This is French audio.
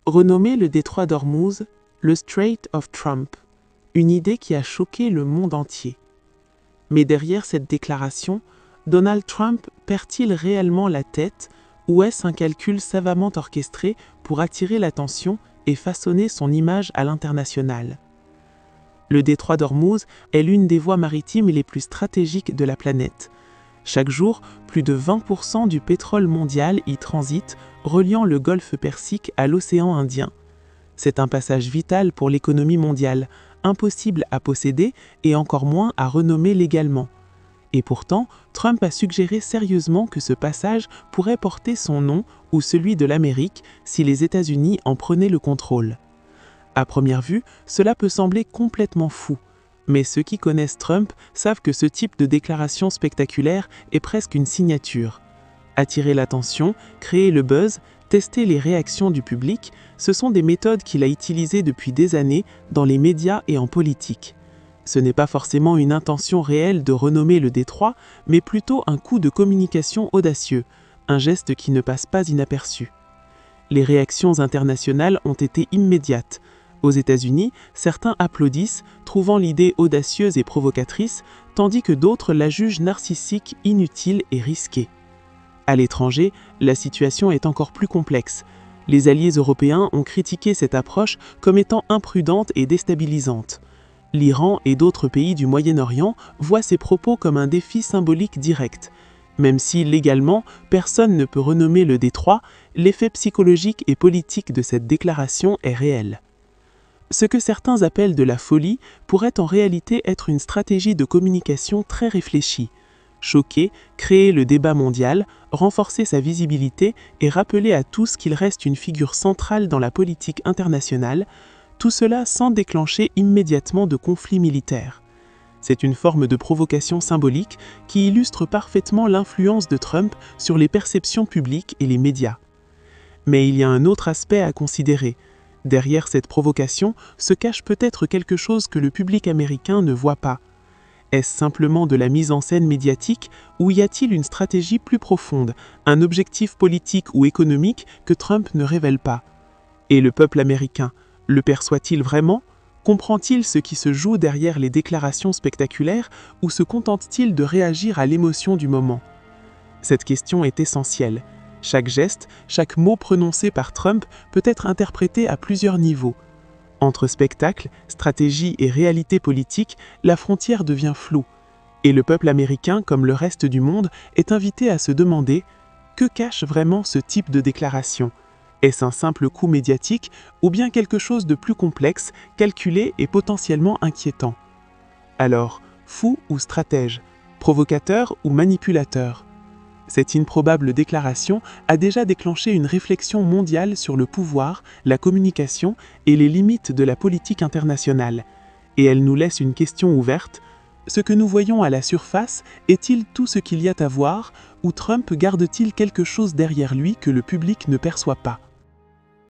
Renommé le détroit d'Ormuz, le Strait of Trump, une idée qui a choqué le monde entier. Mais derrière cette déclaration, Donald Trump perd-il réellement la tête ou est-ce un calcul savamment orchestré pour attirer l'attention et façonner son image à l'international? Le détroit d'Ormuz est l'une des voies maritimes les plus stratégiques de la planète. Chaque jour, plus de 20% du pétrole mondial y transite, reliant le golfe Persique à l'océan Indien. C'est un passage vital pour l'économie mondiale, impossible à posséder et encore moins à renommer légalement. Et pourtant, Trump a suggéré sérieusement que ce passage pourrait porter son nom ou celui de l'Amérique si les États-Unis en prenaient le contrôle. À première vue, cela peut sembler complètement fou. Mais ceux qui connaissent Trump savent que ce type de déclaration spectaculaire est presque une signature. Attirer l'attention, créer le buzz, tester les réactions du public, ce sont des méthodes qu'il a utilisées depuis des années dans les médias et en politique. Ce n'est pas forcément une intention réelle de renommer le détroit, mais plutôt un coup de communication audacieux, un geste qui ne passe pas inaperçu. Les réactions internationales ont été immédiates. Aux États-Unis, certains applaudissent, trouvant l'idée audacieuse et provocatrice, tandis que d'autres la jugent narcissique, inutile et risquée. À l'étranger, la situation est encore plus complexe. Les alliés européens ont critiqué cette approche comme étant imprudente et déstabilisante. L'Iran et d'autres pays du Moyen-Orient voient ces propos comme un défi symbolique direct. Même si, légalement, personne ne peut renommer le détroit, l'effet psychologique et politique de cette déclaration est réel. Ce que certains appellent de la folie pourrait en réalité être une stratégie de communication très réfléchie. Choquer, créer le débat mondial, renforcer sa visibilité et rappeler à tous qu'il reste une figure centrale dans la politique internationale, tout cela sans déclencher immédiatement de conflits militaires. C'est une forme de provocation symbolique qui illustre parfaitement l'influence de Trump sur les perceptions publiques et les médias. Mais il y a un autre aspect à considérer. Derrière cette provocation se cache peut-être quelque chose que le public américain ne voit pas. Est-ce simplement de la mise en scène médiatique ou y a-t-il une stratégie plus profonde, un objectif politique ou économique que Trump ne révèle pas? Et le peuple américain, le perçoit-il vraiment? Comprend-il ce qui se joue derrière les déclarations spectaculaires ou se contente-t-il de réagir à l'émotion du moment? Cette question est essentielle. Chaque geste, chaque mot prononcé par Trump peut être interprété à plusieurs niveaux. Entre spectacle, stratégie et réalité politique, la frontière devient floue. Et le peuple américain, comme le reste du monde, est invité à se demander que cache vraiment ce type de déclaration? Est-ce un simple coup médiatique ou bien quelque chose de plus complexe, calculé et potentiellement inquiétant? Alors, fou ou stratège? Provocateur ou manipulateur? Cette improbable déclaration a déjà déclenché une réflexion mondiale sur le pouvoir, la communication et les limites de la politique internationale. Et elle nous laisse une question ouverte. Ce que nous voyons à la surface est-il tout ce qu'il y a à voir, ou Trump garde-t-il quelque chose derrière lui que le public ne perçoit pas?